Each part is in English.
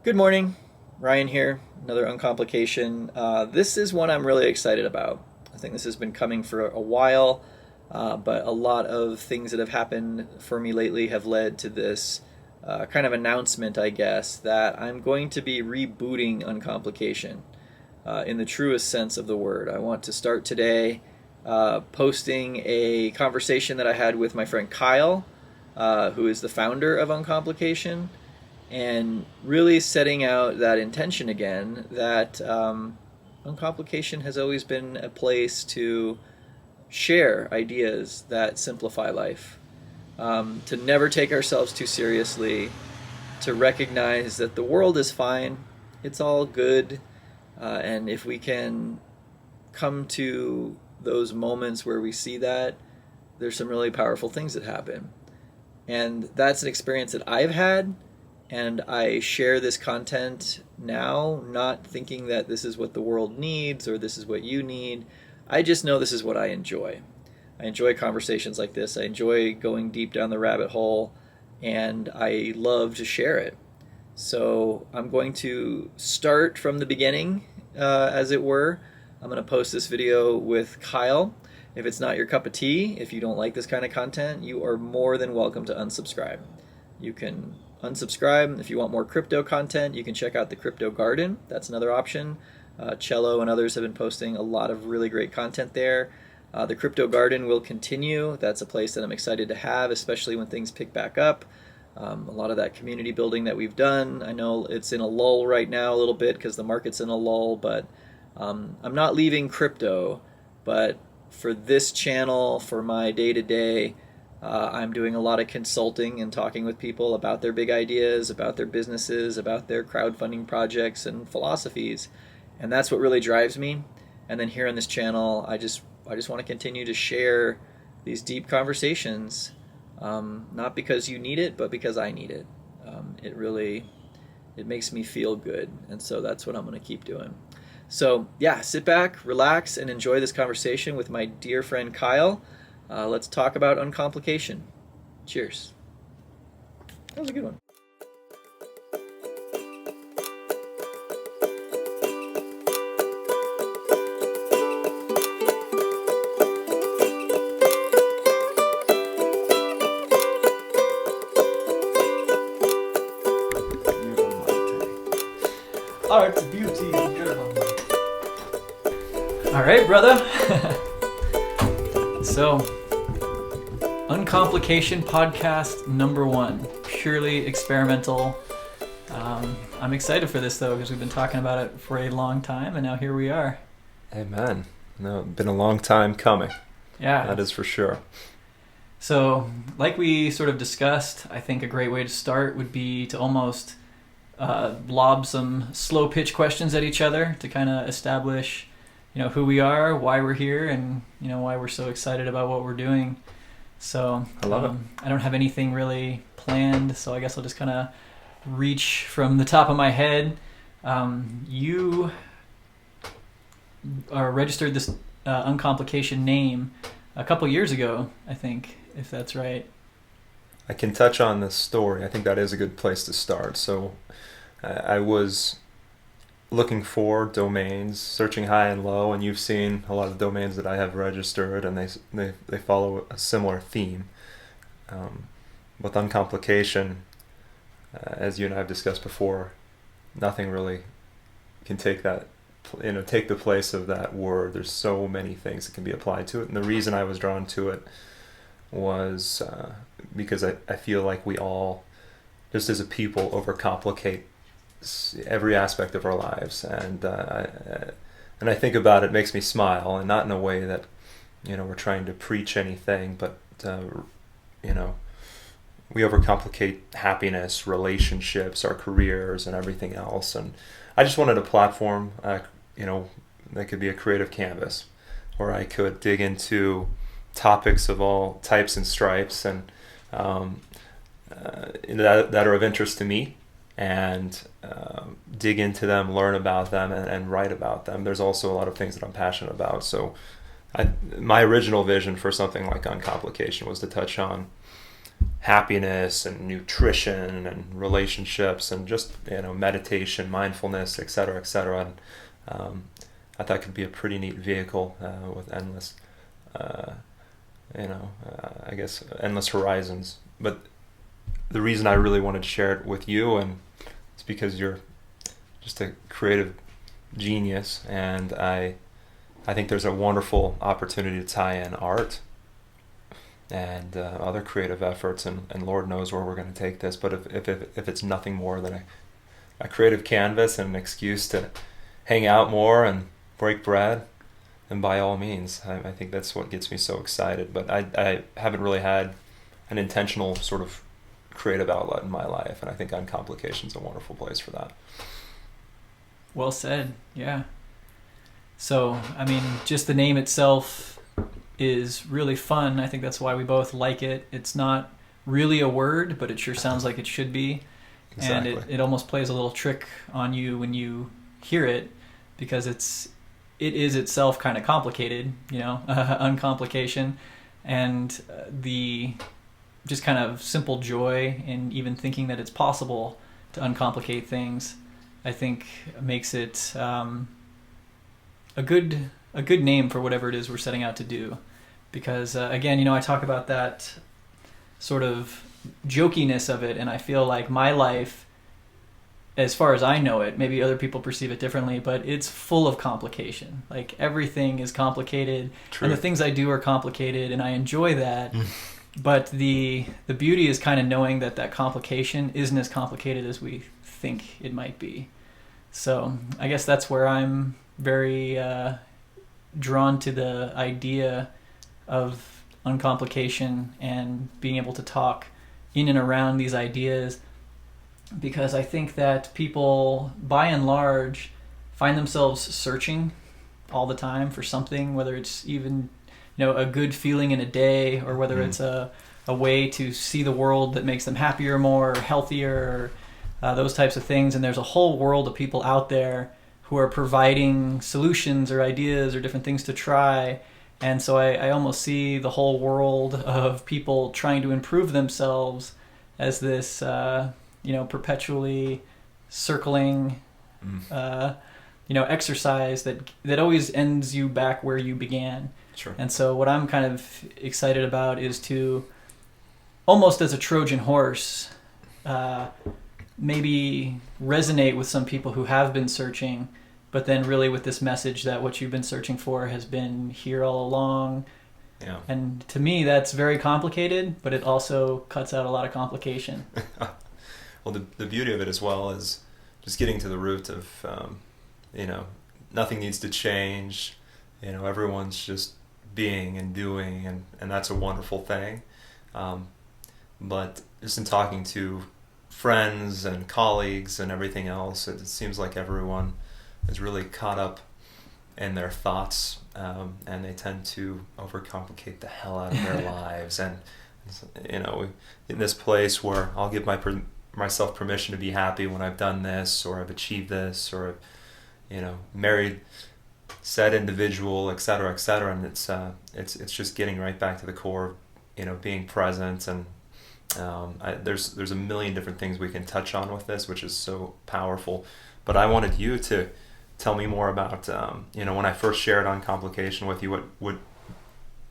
Good morning, Ryan here. Another Uncomplication. This is one I'm really excited about. I think this has been coming for a while, but a lot of things that have happened for me lately have led to this kind of announcement, I guess, that I'm going to be rebooting Uncomplication in the truest sense of the word. I want to start today posting a conversation that I had with my friend Kyle, who is the founder of Uncomplication, and really setting out that intention again that Uncomplication has always been a place to share ideas that simplify life, to never take ourselves too seriously, to recognize that the world is fine, it's all good, and if we can come to those moments where we see that, there's some really powerful things that happen. And that's an experience that I've had, and I share this content now, not thinking that this is what the world needs or this is what you need. I just know this is what I enjoy. I enjoy conversations like this. I enjoy going deep down the rabbit hole, and I love to share it. So I'm going to start from the beginning, as it were. I'm going to post this video with Kyle. If it's not your cup of tea, if you don't like this kind of content, you are more than welcome to unsubscribe. You can unsubscribe. If you want more crypto content, you can check out the Crypto Garden. That's another option. Cello and others have been posting a lot of really great content there. The Crypto Garden will continue. That's a place that I'm excited to have, especially when things pick back up. A lot of that community building that we've done, I know it's in a lull right now a little bit because the market's in a lull, but I'm not leaving crypto. But for this channel, for my day-to-day, I'm doing a lot of consulting and talking with people about their big ideas, about their businesses, about their crowdfunding projects and philosophies, and that's what really drives me. And then here on this channel, I just want to continue to share these deep conversations, not because you need it, but because I need it. It makes me feel good, and so that's what I'm going to keep doing. So yeah, sit back, relax, and enjoy this conversation with my dear friend Kyle. Let's talk about Uncomplication. Cheers. That was a good one. Art, beauty, girl. All right, brother. So, Uncomplication podcast number 1, purely experimental. I'm excited for this though because we've been talking about it for a long time, and now here we are. Amen. No, it's been a long time coming. Yeah, that is for sure. So, like we sort of discussed, I think a great way to start would be to almost lob some slow pitch questions at each other to kind of establish, who we are, why we're here, and why we're so excited about what we're doing. So I love it. I don't have anything really planned, so I guess I'll just kind of reach from the top of my head. You registered this Uncomplication name a couple years ago, I think, if that's right. I can touch on this story. I think that is a good place to start. So I was looking for domains, searching high and low, and you've seen a lot of domains that I have registered, and they follow a similar theme. With Uncomplication, as you and I have discussed before, nothing really can take that, take the place of that word. There's so many things that can be applied to it, and the reason I was drawn to it was because I feel like we all, just as a people, overcomplicate every aspect of our lives, and I think about it, makes me smile, and not in a way that we're trying to preach anything, but we overcomplicate happiness, relationships, our careers, and everything else. And I just wanted a platform, that could be a creative canvas, where I could dig into topics of all types and stripes, and that are of interest to me, and dig into them, learn about them, and write about them. There's also a lot of things that I'm passionate about. So my original vision for something like Uncomplication was to touch on happiness and nutrition and relationships and just meditation, mindfulness, etc., etc. And I thought could be a pretty neat vehicle with endless, I guess endless horizons. But the reason I really wanted to share it with you, and it's because you're just a creative genius, and I think there's a wonderful opportunity to tie in art and other creative efforts, and Lord knows where we're going to take this. But if it's nothing more than a creative canvas and an excuse to hang out more and break bread, then by all means, I think that's what gets me so excited. But I haven't really had an intentional sort of creative outlet in my life, and I think Uncomplication is a wonderful place for that. Well said. Yeah. So, I mean, just the name itself is really fun. I think that's why we both like it. It's not really a word, but it sure sounds like it should be. Exactly. And it almost plays a little trick on you when you hear it, because it is itself kind of complicated, uncomplication. And the just kind of simple joy in even thinking that it's possible to uncomplicate things, I think makes it a good name for whatever it is we're setting out to do. Because again, I talk about that sort of jokiness of it, and I feel like my life, as far as I know it, maybe other people perceive it differently, but it's full of complication. Like, everything is complicated. True. And the things I do are complicated, and I enjoy that. But the beauty is kind of knowing that complication isn't as complicated as we think it might be. So I guess that's where I'm very drawn to the idea of uncomplication and being able to talk in and around these ideas, because I think that people, by and large, find themselves searching all the time for something, whether it's even a good feeling in a day, or whether it's a way to see the world that makes them happier, more, healthier, those types of things. And there's a whole world of people out there who are providing solutions or ideas or different things to try. And so I almost see the whole world of people trying to improve themselves as this, perpetually circling, exercise that always ends you back where you began. Sure. And so what I'm kind of excited about is to, almost as a Trojan horse, maybe resonate with some people who have been searching, but then really with this message that what you've been searching for has been here all along. Yeah. And to me, that's very complicated, but it also cuts out a lot of complication. Well, the beauty of it as well is just getting to the root of, nothing needs to change. Everyone's just being and doing, and that's a wonderful thing. But just in talking to friends and colleagues and everything else, it seems like everyone is really caught up in their thoughts, and they tend to overcomplicate the hell out of their lives. And we, in this place where I'll give myself permission to be happy when I've done this, or I've achieved this, or married said individual, etc., etc. And it's just getting right back to the core of being present. And there's a million different things we can touch on with this, which is so powerful. But I wanted you to tell me more about when I first shared Uncomplication with you, what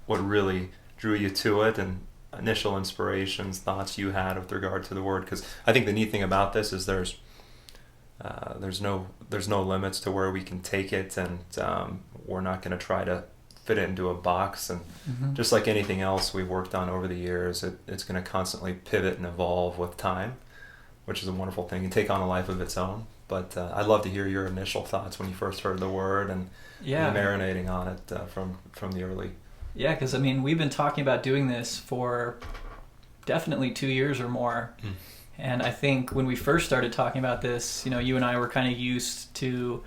really drew you to it, and initial inspirations, thoughts you had with regard to the word. Because I think the neat thing about this is there's no limits to where we can take it, and we're not going to try to fit it into a box. And just like anything else we've worked on over the years, it's going to constantly pivot and evolve with time, which is a wonderful thing, and take on a life of its own. But I'd love to hear your initial thoughts when you first heard the word, and marinating on it from the early. Yeah, because we've been talking about doing this for definitely 2 years or more. And I think when we first started talking about this, you and I were kind of used to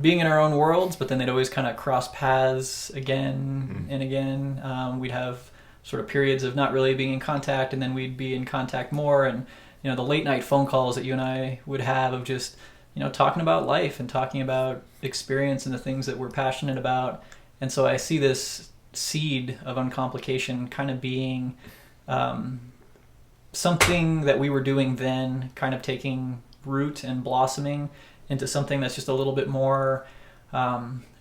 being in our own worlds, but then they'd always kind of cross paths again and again. We'd have sort of periods of not really being in contact, and then we'd be in contact more. And, the late night phone calls that you and I would have of just, talking about life and talking about experience and the things that we're passionate about. And so I see this seed of Uncomplication kind of being um, something that we were doing then kind of taking root and blossoming into something that's just a little bit more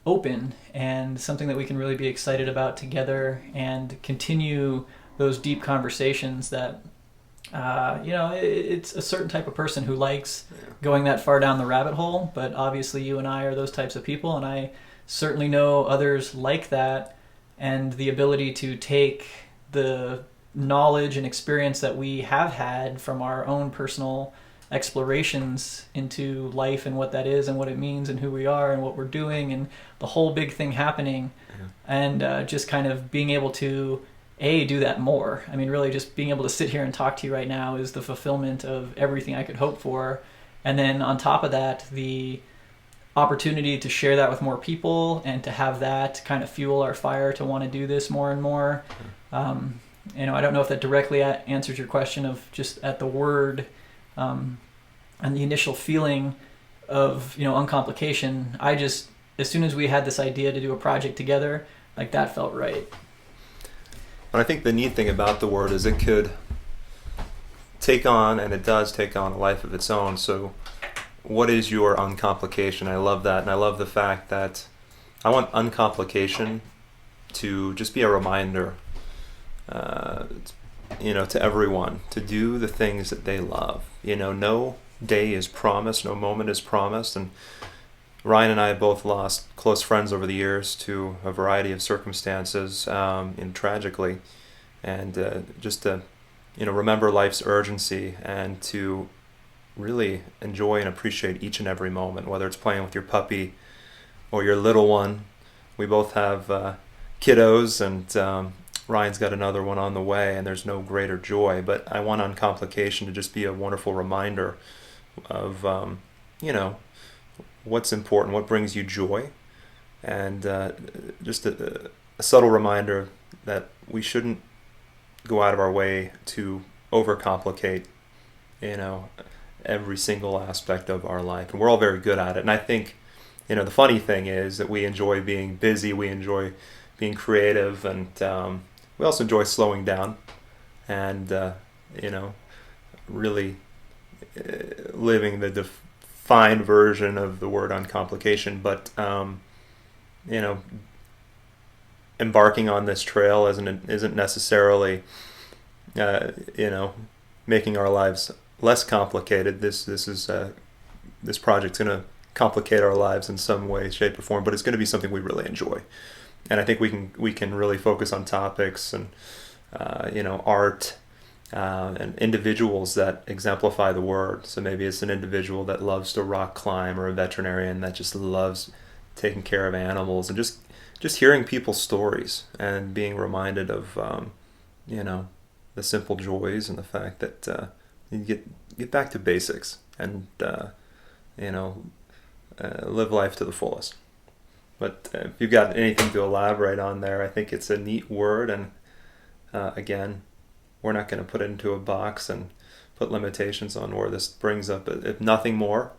open, and something that we can really be excited about together and continue those deep conversations that it's a certain type of person who likes going that far down the rabbit hole, but obviously you and I are those types of people, and I certainly know others like that, and the ability to take the knowledge and experience that we have had from our own personal explorations into life and what that is and what it means and who we are and what we're doing and the whole big thing happening, and just kind of being able to do that more. I mean, really just being able to sit here and talk to you right now is the fulfillment of everything I could hope for. And then on top of that, the opportunity to share that with more people and to have that kind of fuel our fire to want to do this more and more. I don't know if that directly answers your question of just at the word and the initial feeling of, uncomplication. I just, as soon as we had this idea to do a project together, like that felt right. And I think the neat thing about the word is it could take on, and it does take on, a life of its own. So what is your uncomplication? I love that, and I love the fact that I want uncomplication to just be a reminder, to everyone to do the things that they love. No day is promised, no moment is promised, and Ryan and I have both lost close friends over the years to a variety of circumstances, tragically, and just to, remember life's urgency and to really enjoy and appreciate each and every moment, whether it's playing with your puppy or your little one. We both have kiddos, and Ryan's got another one on the way, and there's no greater joy. But I want Uncomplication to just be a wonderful reminder of, what's important, what brings you joy, and just a subtle reminder that we shouldn't go out of our way to overcomplicate, every single aspect of our life. And we're all very good at it. And I think, the funny thing is that we enjoy being busy, we enjoy being creative, and we also enjoy slowing down and, really living the defined version of the word uncomplication. But, embarking on this trail isn't necessarily, making our lives less complicated. This project's going to complicate our lives in some way, shape, or form, but it's going to be something we really enjoy. And I think we can really focus on topics and art and individuals that exemplify the word. So maybe it's an individual that loves to rock climb, or a veterinarian that just loves taking care of animals, and just hearing people's stories and being reminded of the simple joys and the fact that you get back to basics and live life to the fullest. But if you've got anything to elaborate on there, I think it's a neat word, and again, we're not going to put it into a box and put limitations on where this brings up. If nothing more,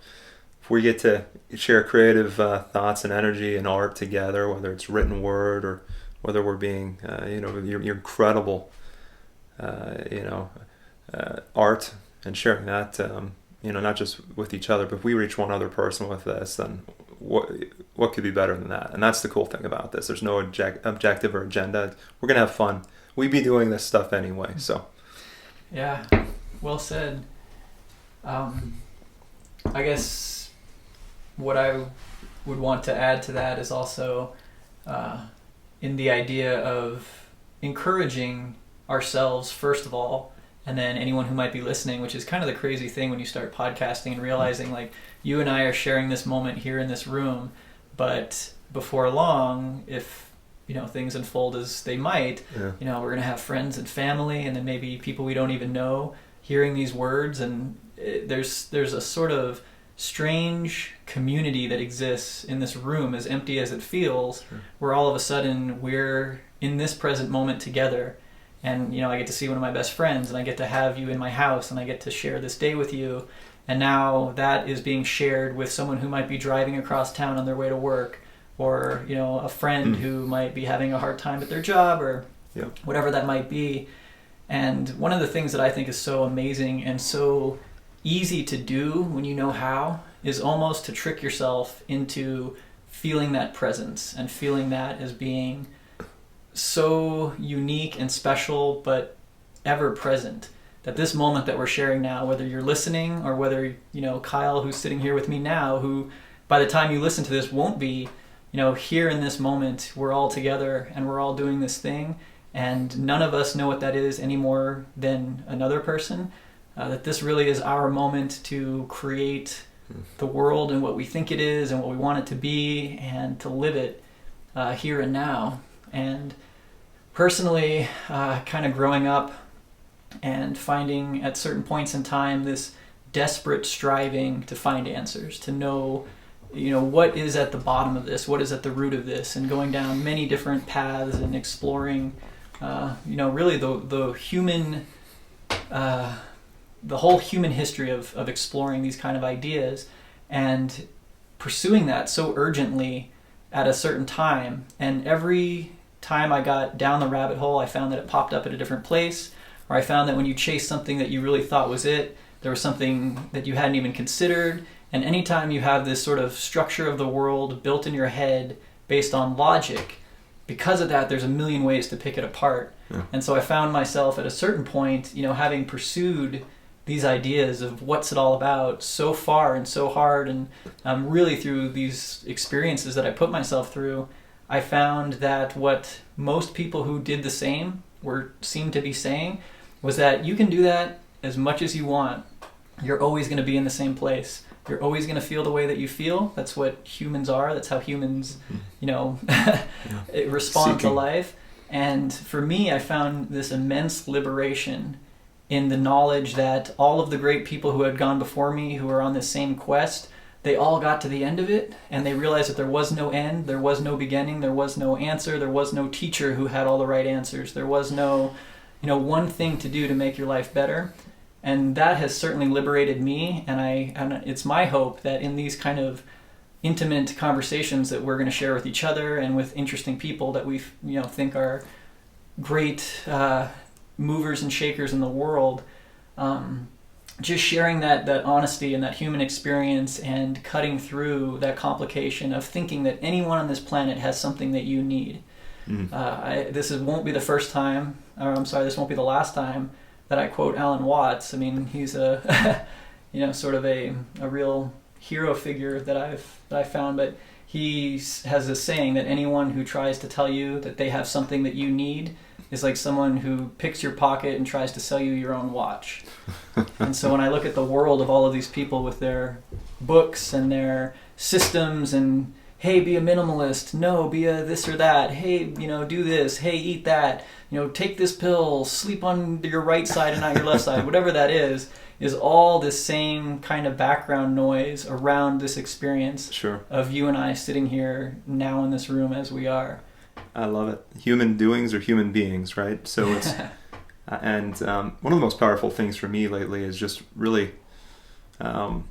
if we get to share creative thoughts and energy and art together, whether it's written word or whether we're being, your incredible, art, and sharing that, not just with each other, but if we reach one other person with this, then what could be better than that? And that's the cool thing about this. There's no objective or agenda. We're going to have fun. We'd be doing this stuff anyway, so. Yeah, well said. I guess what I would want to add to that is also in the idea of encouraging ourselves, first of all, and then anyone who might be listening, which is kind of the crazy thing when you start podcasting and realizing, like, you and I are sharing this moment here in this room, but before long, if things unfold as they might, we're going to have friends and family, and then maybe people we don't even know hearing these words, and there's a sort of strange community that exists in this room, as empty as it feels, where all of a sudden we're in this present moment together. And, I get to see one of my best friends, and I get to have you in my house, and I get to share this day with you. And now that is being shared with someone who might be driving across town on their way to work, or, a friend who might be having a hard time at their job, or whatever that might be. And one of the things that I think is so amazing and so easy to do when you know how is almost to trick yourself into feeling that presence and feeling that as being so unique and special, but ever present. That this moment that we're sharing now, whether you're listening or whether, Kyle, who's sitting here with me now, who by the time you listen to this won't be, here in this moment, we're all together and we're all doing this thing, and none of us know what that is any more than another person. That this really is our moment to create the world and what we think it is and what we want it to be, and to live it here and now. And personally, kind of growing up and finding at certain points in time this desperate striving to find answers, to know, what is at the bottom of this, what is at the root of this, and going down many different paths and exploring, really the human, the whole human history of exploring these kind of ideas and pursuing that so urgently at a certain time. And every time I got down the rabbit hole, I found that it popped up at a different place, or I found that when you chase something that you really thought was it, there was something that you hadn't even considered. And anytime you have this sort of structure of the world built in your head based on logic, because of that, there's a million ways to pick it apart. Yeah. And so I found myself at a certain point, having pursued these ideas of what's it all about so far and so hard, and really through these experiences that I put myself through, I found that what most people who did the same seemed to be saying was that you can do that as much as you want. You're always going to be in the same place. You're always going to feel the way that you feel. That's what humans are. That's how humans, respond to life. And for me, I found this immense liberation in the knowledge that all of the great people who had gone before me, who were on this same quest, they all got to the end of it, and they realized that there was no end, there was no beginning, there was no answer, there was no teacher who had all the right answers. There was no, one thing to do to make your life better. And that has certainly liberated me, and it's my hope that in these kind of intimate conversations that we're going to share with each other and with interesting people that we think are great movers and shakers in the world, just sharing that honesty and that human experience, and cutting through that complication of thinking that anyone on this planet has something that you need. This won't be the first time, this won't be the last time that I quote Alan Watts. I mean, he's a sort of a real hero figure that I found, but he has this saying that anyone who tries to tell you that they have something that you need is like someone who picks your pocket and tries to sell you your own watch. And so when I look at the world of all of these people with their books and their systems, and hey, be a minimalist, no, be a this or that, hey, do this, hey, eat that, take this pill, sleep on your right side and not your left side, whatever that is all this same kind of background noise around this experience. Sure. Of you and I sitting here now in this room as we are. I love it. Human doings are human beings, right? So it's, and one of the most powerful things for me lately is just really, for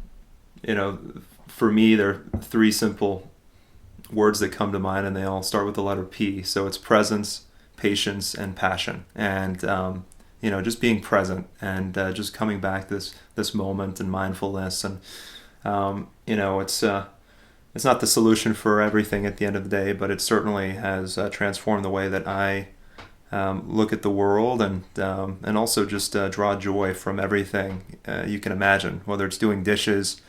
me, there are three simple words that come to mind, and they all start with the letter P. So it's presence, patience, and passion. And, just being present and just coming back to this moment and mindfulness. And, it's not the solution for everything at the end of the day, but it certainly has transformed the way that I look at the world, and also just draw joy from everything you can imagine, whether it's doing dishes,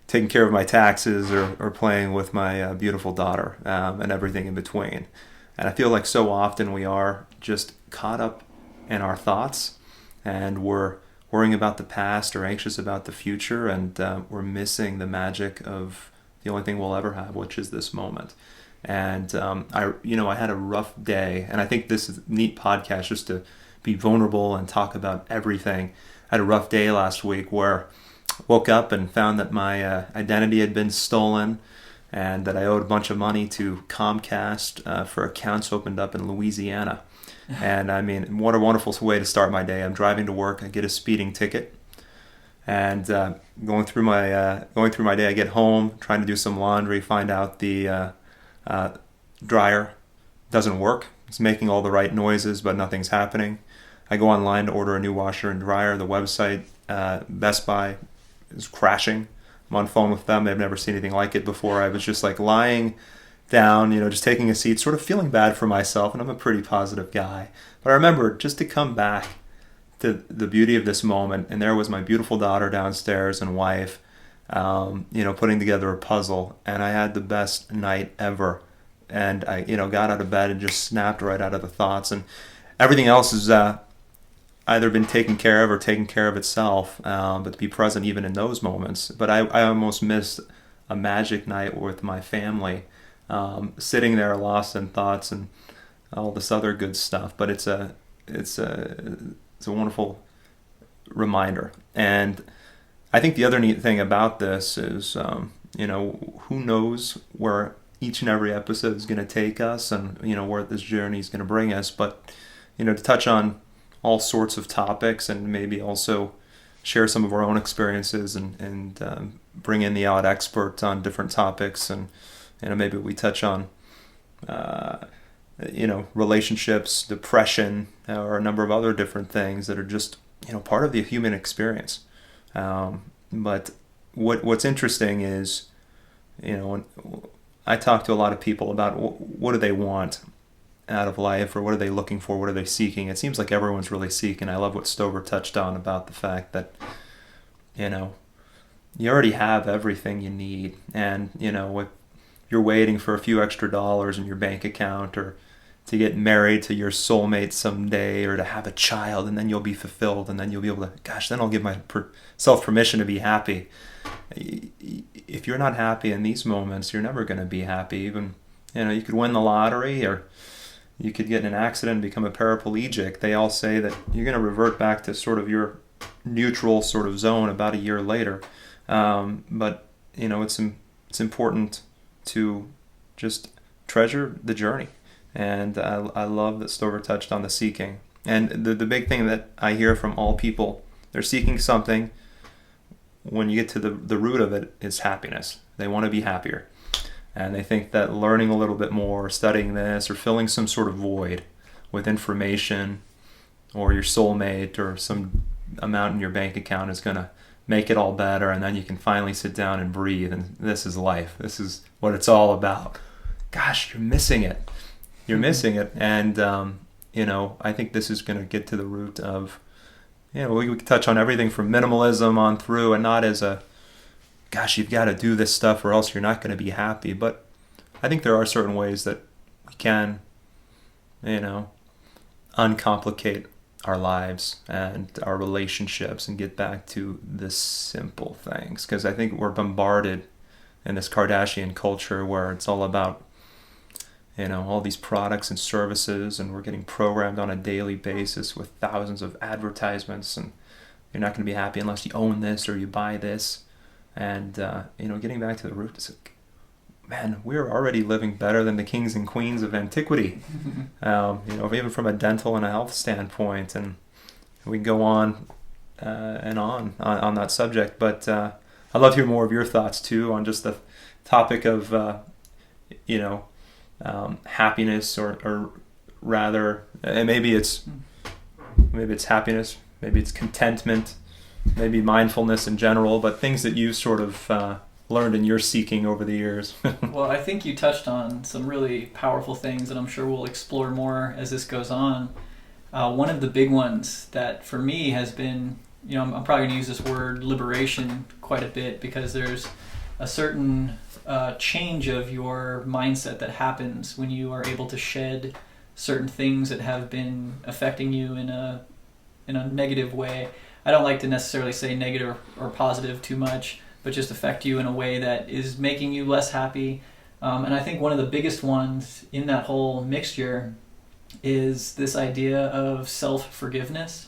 taking care of my taxes, or playing with my beautiful daughter, and everything in between. And I feel like so often we are just caught up in our thoughts, and we're worrying about the past or anxious about the future, and we're missing the magic of the only thing we'll ever have, which is this moment. And I had a rough day, and I think this is a neat podcast just to be vulnerable and talk about everything. I had a rough day last week where I woke up and found that my identity had been stolen, and that I owed a bunch of money to Comcast for accounts opened up in Louisiana. And I mean, what a wonderful way to start my day. I'm driving to work, I get a speeding ticket, and going through my day, I get home, trying to do some laundry, find out the dryer doesn't work. It's making all the right noises, but nothing's happening. I go online to order a new washer and dryer. The website, Best Buy, is crashing. I'm on phone with them. They've never seen anything like it before. I was just like lying down, just taking a seat, sort of feeling bad for myself, and I'm a pretty positive guy. But I remember just to come back to the beauty of this moment, and there was my beautiful daughter downstairs and wife, putting together a puzzle, and I had the best night ever. And I, got out of bed and just snapped right out of the thoughts, and everything else is either been taken care of or taken care of itself, but to be present even in those moments. But I almost missed a magic night with my family, sitting there lost in thoughts and all this other good stuff. But it's a wonderful reminder. And I think the other neat thing about this is, who knows where each and every episode is going to take us, and where this journey is going to bring us. But to touch on all sorts of topics, and maybe also share some of our own experiences, and bring in the odd expert on different topics, and maybe we touch on relationships, depression, or a number of other different things that are just part of the human experience. But what's interesting is, when I talk to a lot of people about what do they want out of life, or what are they looking for, what are they seeking. It seems like everyone's really seeking. I love what Stover touched on about the fact that you already have everything you need, and what you're waiting for a few extra dollars in your bank account, or to get married to your soulmate someday, or to have a child, and then you'll be fulfilled, and then you'll be able to, then I'll give myself permission to be happy. If you're not happy in these moments, you're never going to be happy. Even, you could win the lottery, or you could get in an accident and become a paraplegic. They all say that you're going to revert back to sort of your neutral sort of zone about a year later. But, it's important to just treasure the journey. And I love that Stover touched on the seeking. And the big thing that I hear from all people, they're seeking something. When you get to the root of it, is happiness. They want to be happier. And they think that learning a little bit more, studying this, or filling some sort of void with information, or your soulmate, or some amount in your bank account is going to make it all better, and then you can finally sit down and breathe, and this is life. This is what it's all about. Gosh, you're missing it. You're missing it. And, I think this is going to get to the root of, we can touch on everything from minimalism on through, and not as a, gosh, you've got to do this stuff or else you're not going to be happy. But I think there are certain ways that we can, uncomplicate our lives and our relationships and get back to the simple things. Because I think we're bombarded in this Kardashian culture where it's all about, all these products and services, and we're getting programmed on a daily basis with thousands of advertisements, and you're not going to be happy unless you own this or you buy this. And, getting back to the root, it's like, man, we're already living better than the kings and queens of antiquity, even from a dental and a health standpoint. And we can go on and on that subject. But I'd love to hear more of your thoughts, too, on just the topic of, happiness, or rather, and maybe it's happiness, maybe it's contentment, maybe mindfulness in general, but things that you sort of learned in your seeking over the years. Well, I think you touched on some really powerful things, and I'm sure we'll explore more as this goes on. One of the big ones that for me has been, I'm probably going to use this word liberation quite a bit, because there's a certain change of your mindset that happens when you are able to shed certain things that have been affecting you in a negative way. I don't like to necessarily say negative or positive too much, but just affect you in a way that is making you less happy. And I think one of the biggest ones in that whole mixture is this idea of self-forgiveness.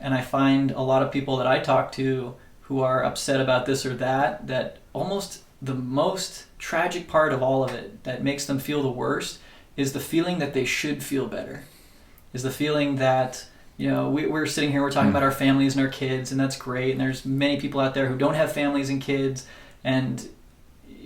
And I find a lot of people that I talk to who are upset about this or that almost the most tragic part of all of it that makes them feel the worst is the feeling that they should feel better. Is the feeling that, we're sitting here, we're talking about our families and our kids, and that's great. And there's many people out there who don't have families and kids, and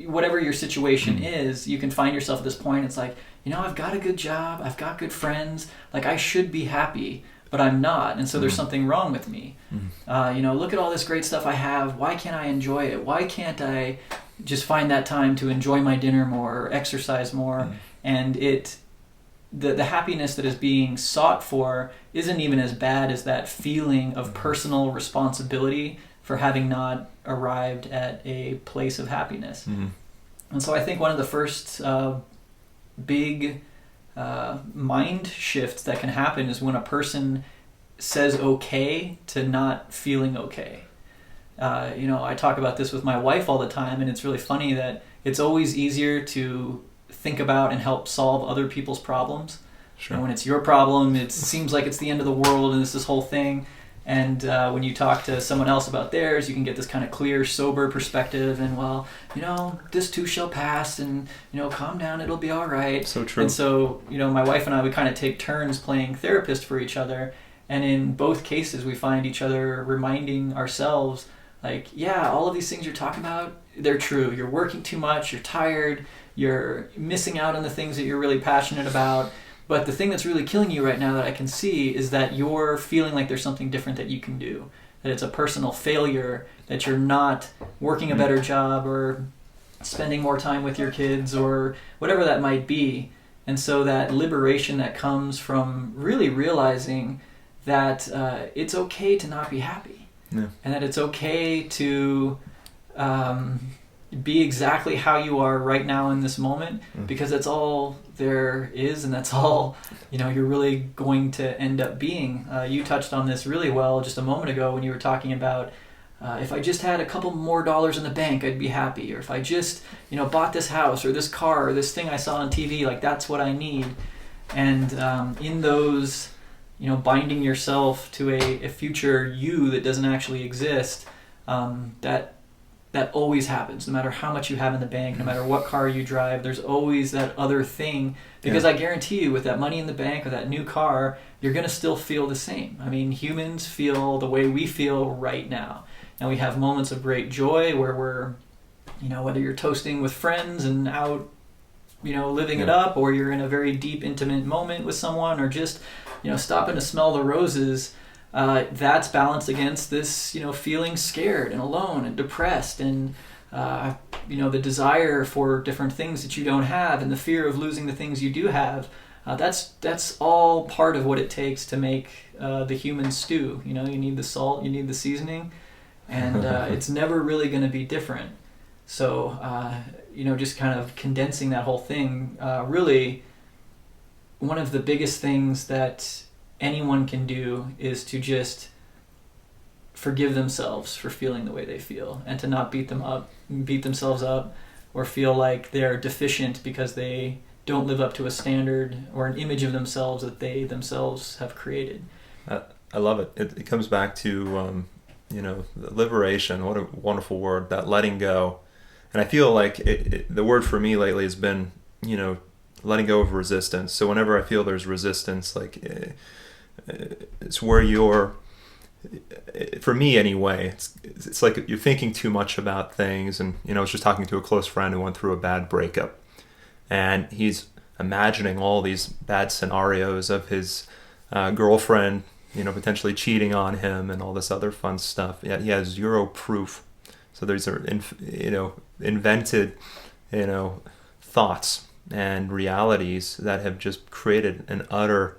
whatever your situation is, you can find yourself at this point. It's like, I've got a good job, I've got good friends, like I should be happy. but I'm not, and so there's Mhm. something wrong with me. Mhm. Look at all this great stuff I have. Why can't I enjoy it? Why can't I just find that time to enjoy my dinner more or exercise more? Mhm. And the happiness that is being sought for isn't even as bad as that feeling of personal responsibility for having not arrived at a place of happiness. Mhm. And so I think one of the first big mind shifts that can happen is when a person says okay to not feeling okay. I talk about this with my wife all the time, and it's really funny that it's always easier to think about and help solve other people's problems. Sure. And when it's your problem, it seems like it's the end of the world and it's this whole thing. And when you talk to someone else about theirs, you can get this kind of clear, sober perspective. And, this too shall pass. And, calm down, it'll be all right. So true. And so, my wife and I, we kind of take turns playing therapist for each other. And in both cases, we find each other reminding ourselves, like, yeah, all of these things you're talking about, they're true. You're working too much. You're tired. You're missing out on the things that you're really passionate about. But the thing that's really killing you right now that I can see is that you're feeling like there's something different that you can do. That it's a personal failure, that you're not working a better job or spending more time with your kids or whatever that might be. And so that liberation that comes from really realizing that it's okay to not be happy. Yeah. And that it's okay to be exactly how you are right now in this moment, because that's all there is, and that's all you're really going to end up being. You touched on this really well just a moment ago when you were talking about if I just had a couple more dollars in the bank, I'd be happy, or if I just bought this house or this car or this thing I saw on TV, like that's what I need. And in those binding yourself to a future you that doesn't actually exist, that always happens. No matter how much you have in the bank, no matter what car you drive, there's always that other thing. Because Yeah. I guarantee you, with that money in the bank or that new car, you're going to still feel the same. I mean, humans feel the way we feel right now. And we have moments of great joy where we're, whether you're toasting with friends and out, living it Yeah. up, or you're in a very deep, intimate moment with someone, or just, stopping to smell the roses. That's balanced against this, feeling scared and alone and depressed and, the desire for different things that you don't have and the fear of losing the things you do have. That's all part of what it takes to make the human stew. You need the salt, you need the seasoning, and it's never really going to be different. So, just kind of condensing that whole thing, really, one of the biggest things that anyone can do is to just forgive themselves for feeling the way they feel, and to not beat themselves up, or feel like they're deficient because they don't live up to a standard or an image of themselves that they themselves have created. I love it. It comes back to liberation. What a wonderful word, that letting go. And I feel like the word for me lately has been letting go of resistance. So whenever I feel there's resistance, like it's where you're, for me anyway, it's like you're thinking too much about things. And I was just talking to a close friend who went through a bad breakup, and he's imagining all these bad scenarios of his girlfriend potentially cheating on him and all this other fun stuff. Yet he has zero proof. So these are invented thoughts and realities that have just created an utter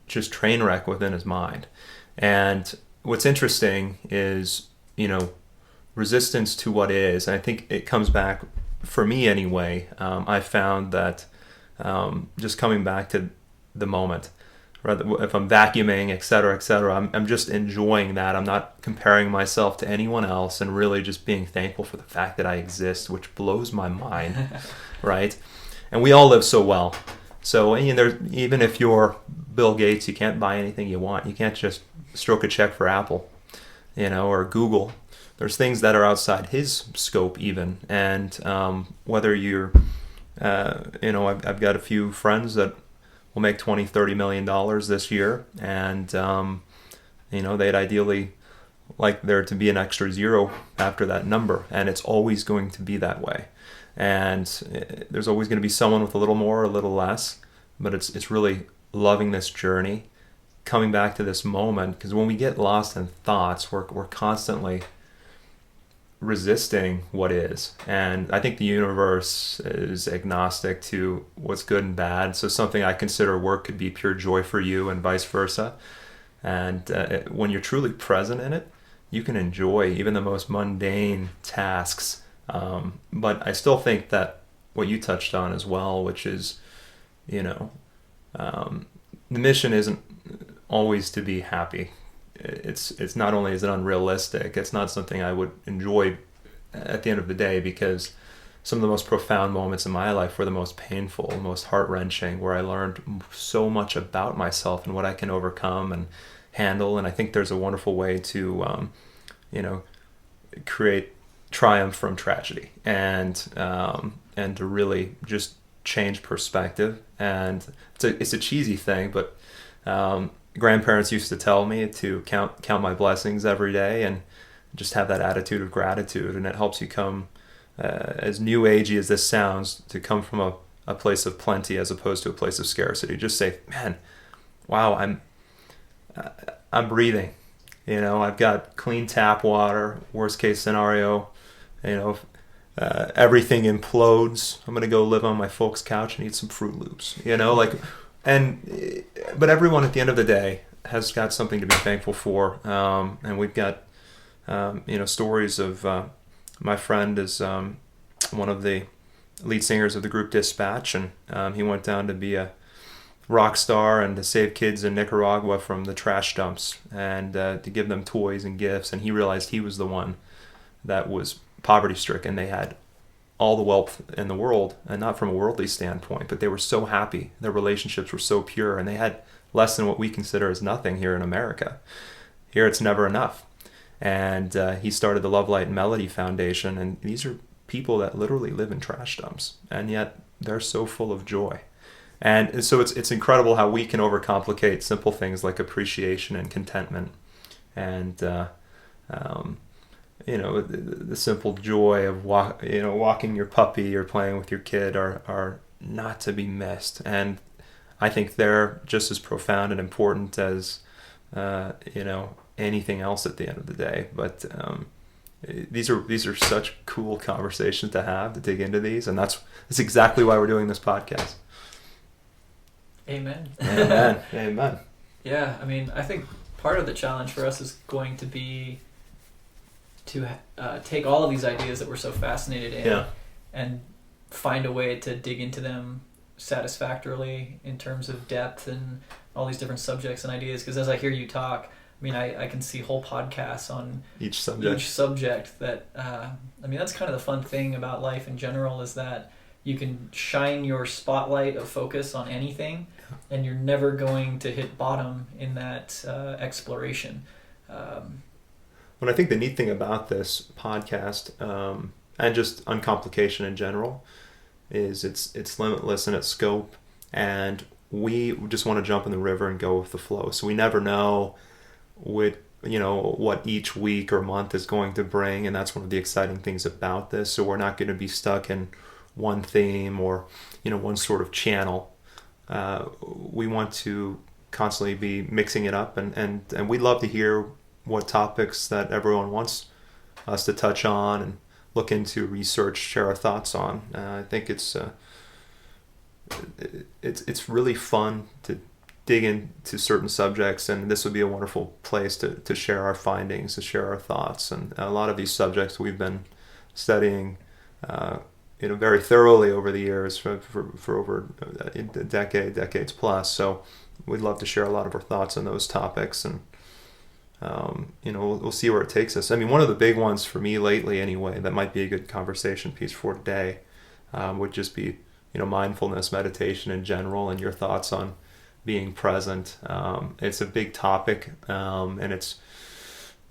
just train wreck within his mind. And what's interesting is resistance to what is. And I think it comes back, for me anyway, I found that just coming back to the moment, rather if I'm vacuuming, etc., I'm just enjoying that. I'm not comparing myself to anyone else, and really just being thankful for the fact that I exist, which blows my mind, right? And we all live so well. So even if you're Bill Gates, you can't buy anything you want. You can't just stroke a check for Apple, or Google. There's things that are outside his scope even. And whether you're, I've got a few friends that will make $20-30 million this year, and they'd ideally like there to be an extra zero after that number, and it's always going to be that way. And there's always going to be someone with a little more or a little less, but it's really loving this journey, coming back to this moment, because when we get lost in thoughts, we're constantly resisting what is. And I think the universe is agnostic to what's good and bad. So something I consider work could be pure joy for you and vice versa. And when you're truly present in it, you can enjoy even the most mundane tasks. But I still think that what you touched on as well, which is, the mission isn't always to be happy. It's not only is it unrealistic, it's not something I would enjoy at the end of the day, because some of the most profound moments in my life were the most painful, the most heart-wrenching, where I learned so much about myself and what I can overcome and handle. And I think there's a wonderful way to create triumph from tragedy, and to really just change perspective. And it's a cheesy thing, but grandparents used to tell me to count my blessings every day and just have that attitude of gratitude, and it helps you come, as new agey as this sounds, to come from a place of plenty as opposed to a place of scarcity. Just say, man, wow, I'm breathing. I've got clean tap water. Worst case scenario, everything implodes, I'm gonna go live on my folks' couch and eat some Fruit Loops. But everyone at the end of the day has got something to be thankful for. And we've got stories of my friend is one of the lead singers of the group Dispatch, and he went down to be a rock star and to save kids in Nicaragua from the trash dumps, and to give them toys and gifts. And he realized he was the one that was poverty stricken. They had all the wealth in the world, and not from a worldly standpoint, but they were so happy. Their relationships were so pure, and they had less than what we consider as nothing here in America. Here it's never enough. And he started the Love, Light, and Melody Foundation, and these are people that literally live in trash dumps, and yet they're so full of joy. And so it's incredible how we can overcomplicate simple things like appreciation and contentment, and the simple joy of walking your puppy or playing with your kid are not to be missed. And I think they're just as profound and important as anything else at the end of the day. But these are such cool conversations to have, to dig into these, and that's exactly why we're doing this podcast. Amen. Amen. Amen. Yeah, I mean, I think part of the challenge for us is going to be to take all of these ideas that we're so fascinated in and find a way to dig into them satisfactorily in terms of depth and all these different subjects and ideas. Because as I hear you talk, I mean, I can see whole podcasts on each subject that, that's kind of the fun thing about life in general, is that you can shine your spotlight of focus on anything, and you're never going to hit bottom in that exploration. But I think the neat thing about this podcast, and just Uncomplication in general, is it's limitless in its scope, and we just want to jump in the river and go with the flow. So we never know what each week or month is going to bring, and that's one of the exciting things about this. So we're not going to be stuck in one theme or one sort of channel. We want to constantly be mixing it up, and we'd love to hear what topics that everyone wants us to touch on and look into, research, share our thoughts on. I think it's really fun to dig into certain subjects, and this would be a wonderful place to share our findings, to share our thoughts. And a lot of these subjects we've been studying very thoroughly over the years for over a decades plus. So we'd love to share a lot of our thoughts on those topics, and we'll see where it takes us. I mean, one of the big ones for me lately anyway, that might be a good conversation piece for today, would just be mindfulness, meditation in general, and your thoughts on being present. It's a big topic, and it's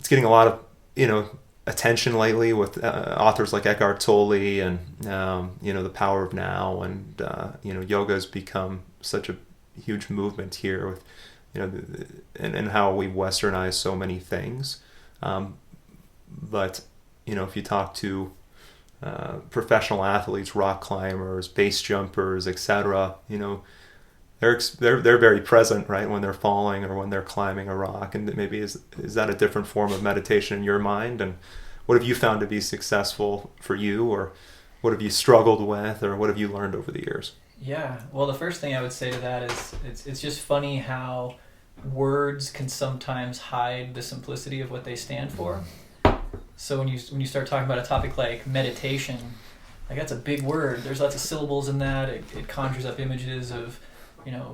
getting a lot of attention lately with authors like Eckhart Tolle and The Power of Now, and yoga has become such a huge movement here with and how we westernize so many things. But if you talk to professional athletes, rock climbers, base jumpers, etc., they're very present, right, when they're falling or when they're climbing a rock. And maybe is that a different form of meditation in your mind? And what have you found to be successful for you, or what have you struggled with, or what have you learned over the years? Yeah, well, the first thing I would say to that is it's just funny how words can sometimes hide the simplicity of what they stand for. So when you start talking about a topic like meditation, like that's a big word. There's lots of syllables in that. It conjures up images of,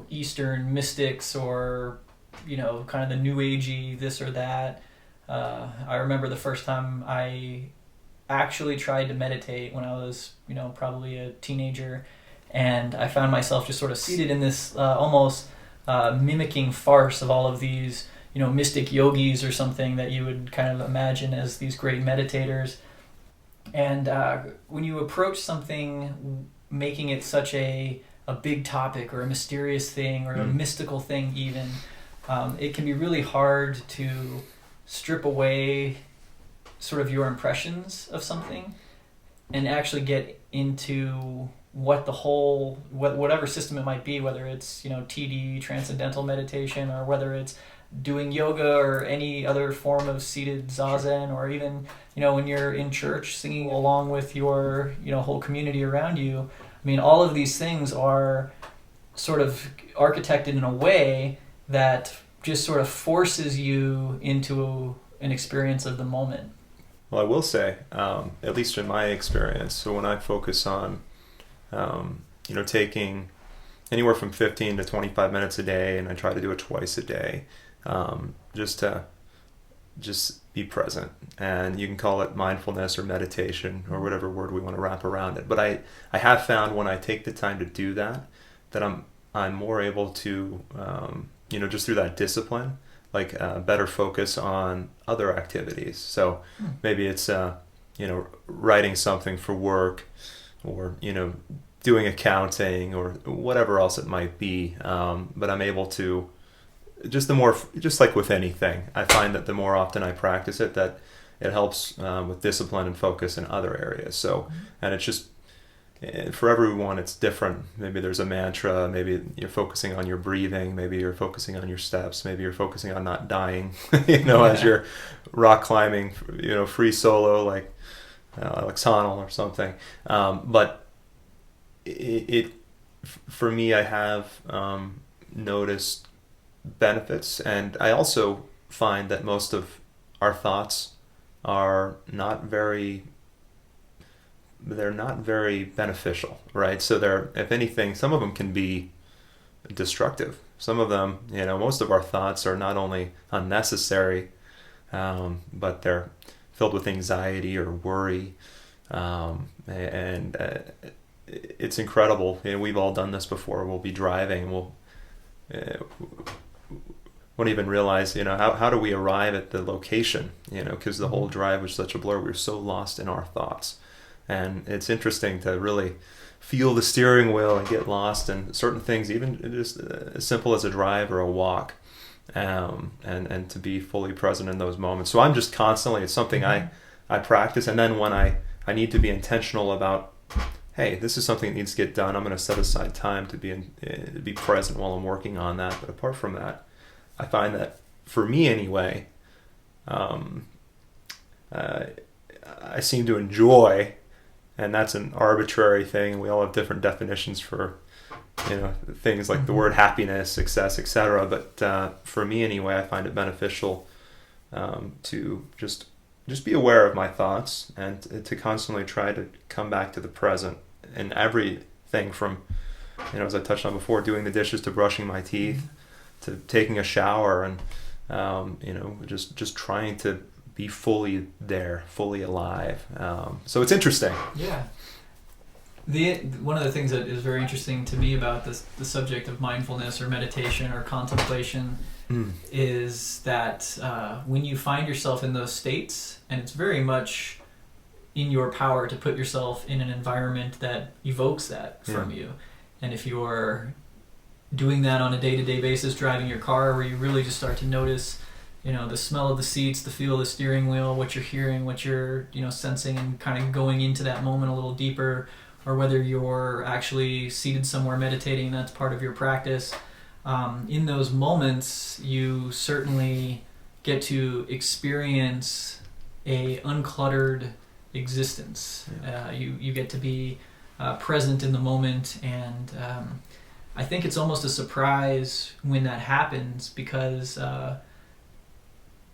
Eastern mystics or, kind of the New Agey this or that. I remember the first time I actually tried to meditate when I was, probably a teenager, and I found myself just sort of seated in this almost mimicking farce of all of these, mystic yogis or something that you would kind of imagine as these great meditators. And when you approach something, making it such a big topic or a mysterious thing or a mystical thing even, it can be really hard to strip away sort of your impressions of something and actually get into what the whole, whatever system it might be, whether it's, TD, transcendental meditation, or whether it's doing yoga or any other form of seated zazen, or even, when you're in church singing along with your, whole community around you. I mean, all of these things are sort of architected in a way that just sort of forces you into an experience of the moment. Well, I will say, at least in my experience, so when I focus on, taking anywhere from 15 to 25 minutes a day, and I try to do it twice a day, just to be present. And you can call it mindfulness or meditation or whatever word we want to wrap around it. But I have found when I take the time to do that I'm more able to, just through that discipline, like better focus on other activities. So maybe it's, writing something for work, or, doing accounting or whatever else it might be. But I'm able to, just like with anything, I find that the more often I practice it, that it helps with discipline and focus in other areas. So, and it's just, for everyone it's different. Maybe there's a mantra, maybe you're focusing on your breathing, maybe you're focusing on your steps, maybe you're focusing on not dying, as you're rock climbing, free solo like Alex Honnold or something. But it for me, I have noticed benefits, and I also find that most of our thoughts are not very beneficial, right? So if anything, some of them can be destructive. Some of them, most of our thoughts are not only unnecessary, but they're filled with anxiety or worry, and it's incredible. We've all done this before. We'll be driving, won't even realize, how do we arrive at the location, because the whole drive was such a blur. We were so lost in our thoughts. And it's interesting to really feel the steering wheel and get lost in certain things, even just as simple as a drive or a walk, and to be fully present in those moments. So I'm just constantly, it's something I practice. And then when I need to be intentional about, hey, this is something that needs to get done, I'm going to set aside time to be present while I'm working on that. But apart from that, I find that, for me anyway, I seem to enjoy, and that's an arbitrary thing. We all have different definitions for, things like the word happiness, success, etc. But for me anyway, I find it beneficial to just be aware of my thoughts, and to constantly try to come back to the present in everything from, as I touched on before, doing the dishes to brushing my teeth to taking a shower, and just trying to be fully there, fully alive. So it's interesting. Yeah. One of the things that is very interesting to me about the subject of mindfulness or meditation or contemplation is that when you find yourself in those states, and it's very much in your power to put yourself in an environment that evokes that from you. And if you're doing that on a day-to-day basis, driving your car, where you really just start to notice, the smell of the seats, the feel of the steering wheel, what you're hearing, what you're, sensing, and kind of going into that moment a little deeper, or whether you're actually seated somewhere meditating, that's part of your practice. In those moments, you certainly get to experience a uncluttered existence. You get to be present in the moment, and I think it's almost a surprise when that happens, because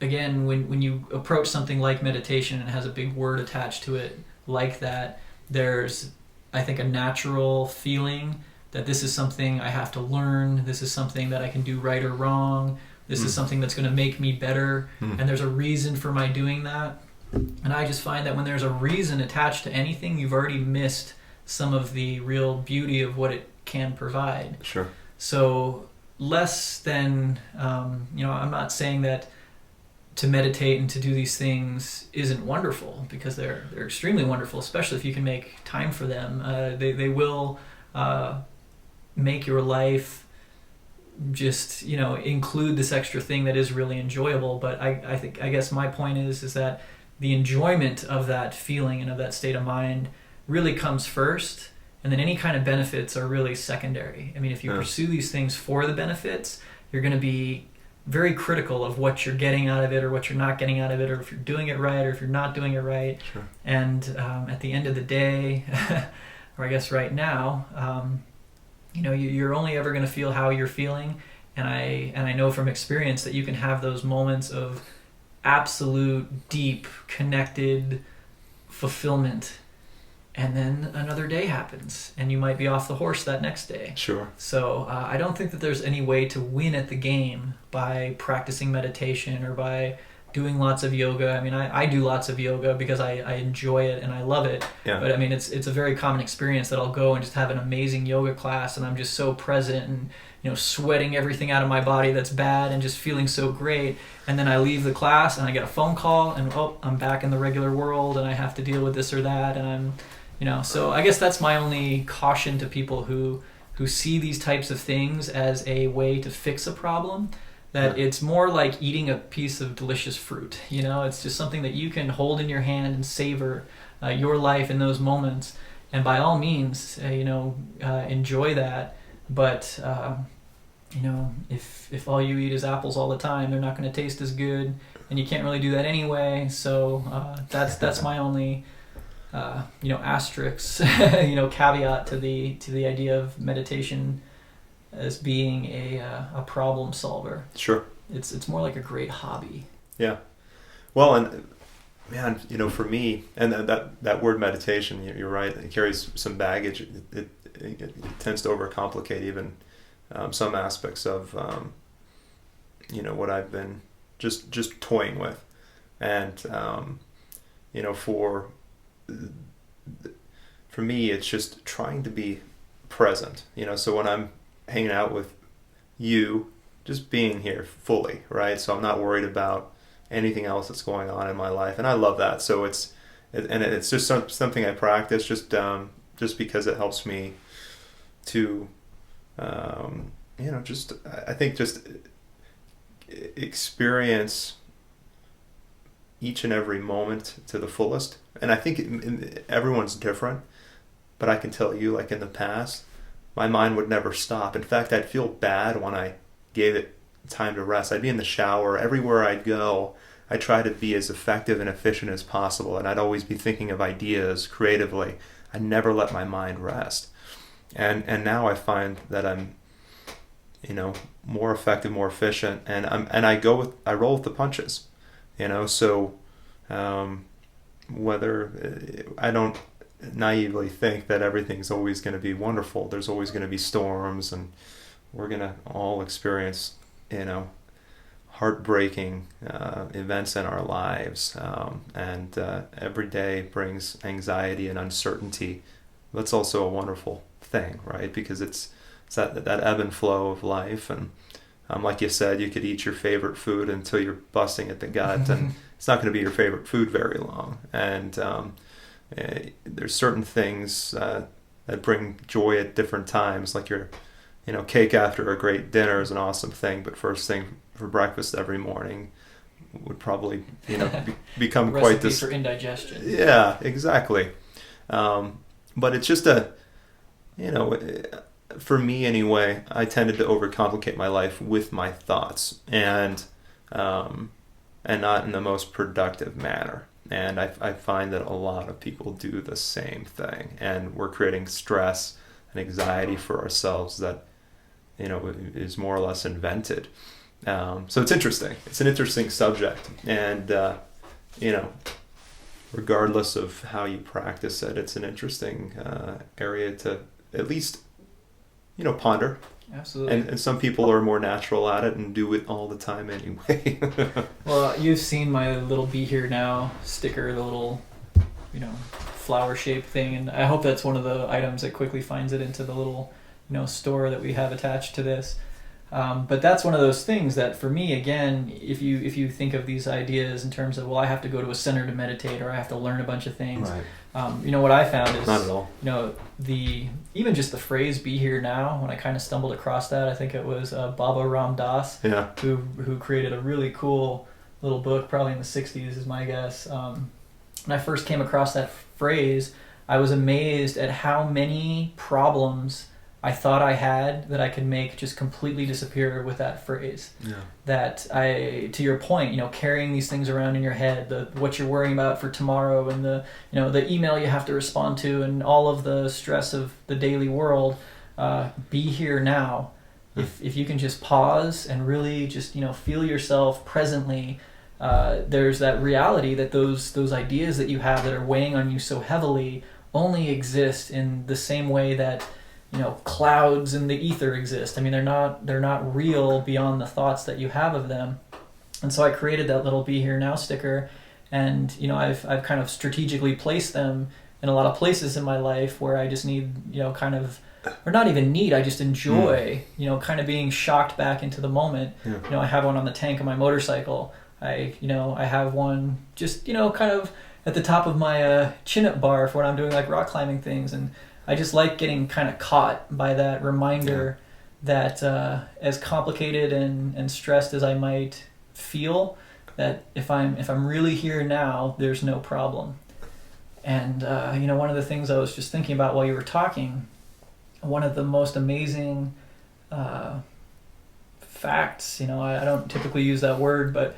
again, when you approach something like meditation and it has a big word attached to it like that, there's, I think, a natural feeling that this is something I have to learn, this is something that I can do right or wrong, this is something that's going to make me better, and there's a reason for my doing that. And I just find that when there's a reason attached to anything, you've already missed some of the real beauty of what it can provide. Sure. So less than, I'm not saying that to meditate and to do these things isn't wonderful, because they're extremely wonderful, especially if you can make time for them. They will make your life just, include this extra thing that is really enjoyable. But I guess my point is that the enjoyment of that feeling and of that state of mind really comes first, and then any kind of benefits are really secondary. I mean, if you pursue these things for the benefits, you're going to be very critical of what you're getting out of it or what you're not getting out of it, or if you're doing it right or if you're not doing it right. Sure. And at the end of the day, or I guess right now, you're only ever going to feel how you're feeling. And I know from experience that you can have those moments of absolute, deep, connected fulfillment, and then another day happens and you might be off the horse that next day. Sure. So I don't think that there's any way to win at the game by practicing meditation or by doing lots of yoga. I mean, I do lots of yoga because I enjoy it and I love it. Yeah. But I mean, it's a very common experience that I'll go and just have an amazing yoga class and I'm just so present and sweating everything out of my body that's bad and just feeling so great. And then I leave the class and I get a phone call and I'm back in the regular world and I have to deal with this or that, and I'm so I guess that's my only caution to people who see these types of things as a way to fix a problem, that it's more like eating a piece of delicious fruit. It's just something that you can hold in your hand and savor your life in those moments. And by all means, enjoy that. But, if all you eat is apples all the time, they're not going to taste as good, and you can't really do that anyway. So that's my only asterisks, caveat to the idea of meditation as being a problem solver. Sure. It's more like a great hobby. Yeah. Well, and man, for me, and that word meditation, you're right, it carries some baggage. It tends to overcomplicate even some aspects of what I've been just toying with, and for me, it's just trying to be present. So when I'm hanging out with you, just being here fully, right? So I'm not worried about anything else that's going on in my life, and I love that. So it's just something I practice just because it helps me to I think just experience each and every moment to the fullest. And I think everyone's different, but I can tell you, like in the past, my mind would never stop. In fact, I'd feel bad when I gave it time to rest. I'd be in the shower. Everywhere I'd go, I try to be as effective and efficient as possible, and I'd always be thinking of ideas creatively. I never let my mind rest. And now I find that I'm more effective, more efficient, and I roll with the punches. So whether I don't naively think that everything's always going to be wonderful. There's always going to be storms, and we're going to all experience, heartbreaking events in our lives. And every day brings anxiety and uncertainty. That's also a wonderful thing, right? Because it's that ebb and flow of life. And like you said, you could eat your favorite food until you're busting at the gut, and it's not going to be your favorite food very long. And there's certain things that bring joy at different times, like your cake after a great dinner is an awesome thing, but first thing for breakfast every morning would probably become quite this for indigestion. Yeah, exactly. but it's just for me anyway, I tended to overcomplicate my life with my thoughts, and not in the most productive manner. And I find that a lot of people do the same thing, and we're creating stress and anxiety for ourselves that is more or less invented. So it's interesting. It's an interesting subject, and regardless of how you practice it, it's an interesting area to at least ponder. Absolutely. And some people are more natural at it and do it all the time anyway. Well, you've seen my little Be Here Now sticker, the little, flower shaped thing, and I hope that's one of the items that quickly finds it into the little, store that we have attached to this. But that's one of those things that for me, again, if you think of these ideas in terms of, well, I have to go to a center to meditate, or I have to learn a bunch of things. Right. What I found is, not at all. Even just the phrase "Be Here Now." When I kind of stumbled across that, I think it was Baba Ram Dass, who created a really cool little book, probably in the '60s, is my guess. When I first came across that phrase, I was amazed at how many problems I thought I had that I could make just completely disappear with that phrase. Yeah. That to your point, carrying these things around in your head, what you're worrying about for tomorrow, and the email you have to respond to, and all of the stress of the daily world. Be here now. If you can just pause and really just feel yourself presently, there's that reality that those ideas that you have that are weighing on you so heavily only exist in the same way that clouds in the ether exist. I mean, they're not real beyond the thoughts that you have of them. And so I created that little Be Here Now sticker, and I've kind of strategically placed them in a lot of places in my life where I just need or not even need, I just enjoy kind of being shocked back into the moment. Yeah. I have one on the tank of my motorcycle. I have one just kind of at the top of my chin-up bar for when I'm doing like rock climbing things, and I just like getting kind of caught by that reminder that as complicated and stressed as I might feel, that if I'm really here now, there's no problem. And one of the things I was just thinking about while you were talking, one of the most amazing facts, I don't typically use that word, but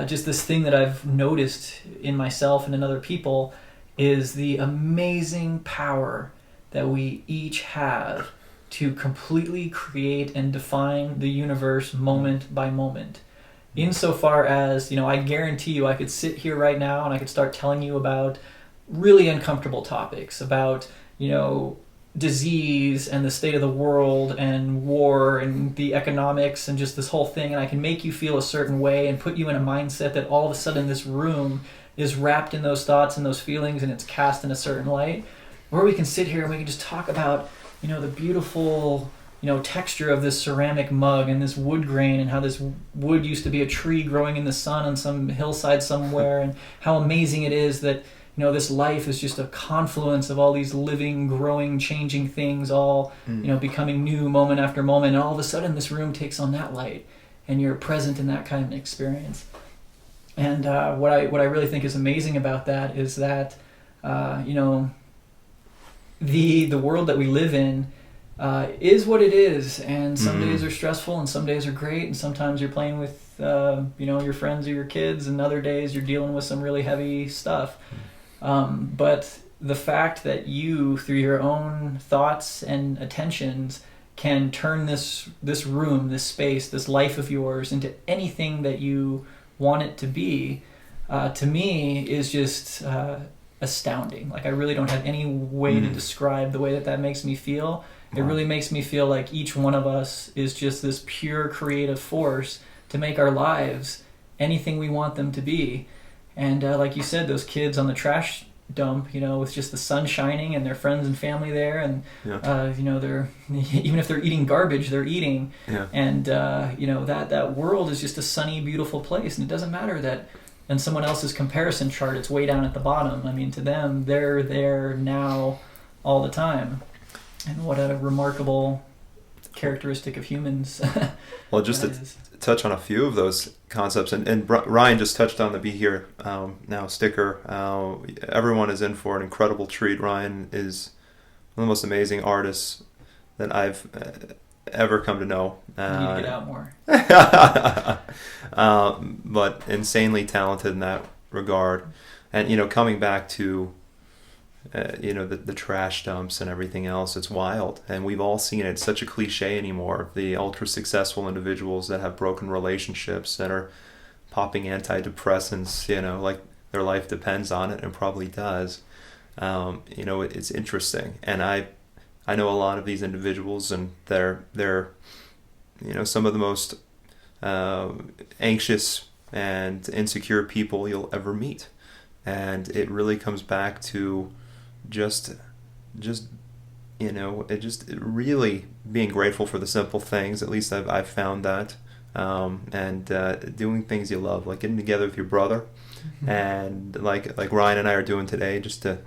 just this thing that I've noticed in myself and in other people is the amazing power that we each have to completely create and define the universe moment by moment. Insofar as, I guarantee you I could sit here right now and I could start telling you about really uncomfortable topics, about, disease and the state of the world and war and the economics and just this whole thing, and I can make you feel a certain way and put you in a mindset that all of a sudden this room is wrapped in those thoughts and those feelings and it's cast in a certain light. Or we can sit here and we can just talk about, the beautiful, texture of this ceramic mug and this wood grain, and how this wood used to be a tree growing in the sun on some hillside somewhere, and how amazing it is that, this life is just a confluence of all these living, growing, changing things, all, becoming new moment after moment. And all of a sudden this room takes on that light and you're present in that kind of experience. And what I really think is amazing about that is that, the world that we live in is what it is, and some days are stressful and some days are great, and sometimes you're playing with your friends or your kids, and other days you're dealing with some really heavy stuff. But the fact that you, through your own thoughts and attentions, can turn this room, this space, this life of yours into anything that you want it to be, to me is just astounding. Like, I really don't have any way to describe the way that makes me feel. It really makes me feel like each one of us is just this pure creative force to make our lives anything we want them to be. And like you said, those kids on the trash dump, with just the sun shining and their friends and family there, and they're even if they're eating garbage, they're eating. And that world is just a sunny, beautiful place, and it doesn't matter that in someone else's comparison chart it's way down at the bottom. I mean, to them, they're there now all the time. And what a remarkable characteristic of humans. Well, just to touch on a few of those concepts, and Ryan just touched on the Be Here Now sticker. Everyone is in for an incredible treat. Ryan is the most amazing artists that I've ever come to know. You need to get out more. But insanely talented in that regard. And, you know, coming back to, you know, the trash dumps and everything else, it's wild. And we've all seen it. It's such a cliche anymore. The ultra successful individuals that have broken relationships, that are popping antidepressants, you know, like their life depends on it, and probably does. You know, it's interesting. And I know a lot of these individuals, and they're you know, some of the most anxious and insecure people you'll ever meet. And it really comes back to just you know, just really being grateful for the simple things. At least I've found that. And doing things you love, like getting together with your brother, and like Ryan and I are doing today, just to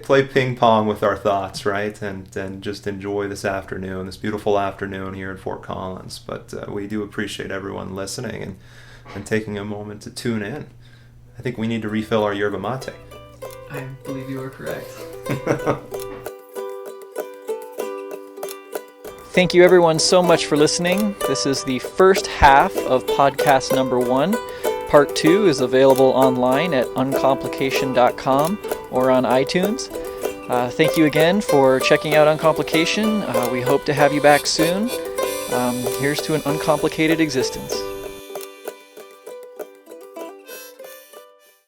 play ping pong with our thoughts, right? And just enjoy this beautiful afternoon here in Fort Collins. But we do appreciate everyone listening and taking a moment to tune in. I think we need to refill our yerba mate. I believe you are correct. Thank you everyone so much for listening. This is the first half of podcast number 1. Part 2 is available online at uncomplication.com or on iTunes. Thank you again for checking out Uncomplication. We hope to have you back soon. Here's to an uncomplicated existence.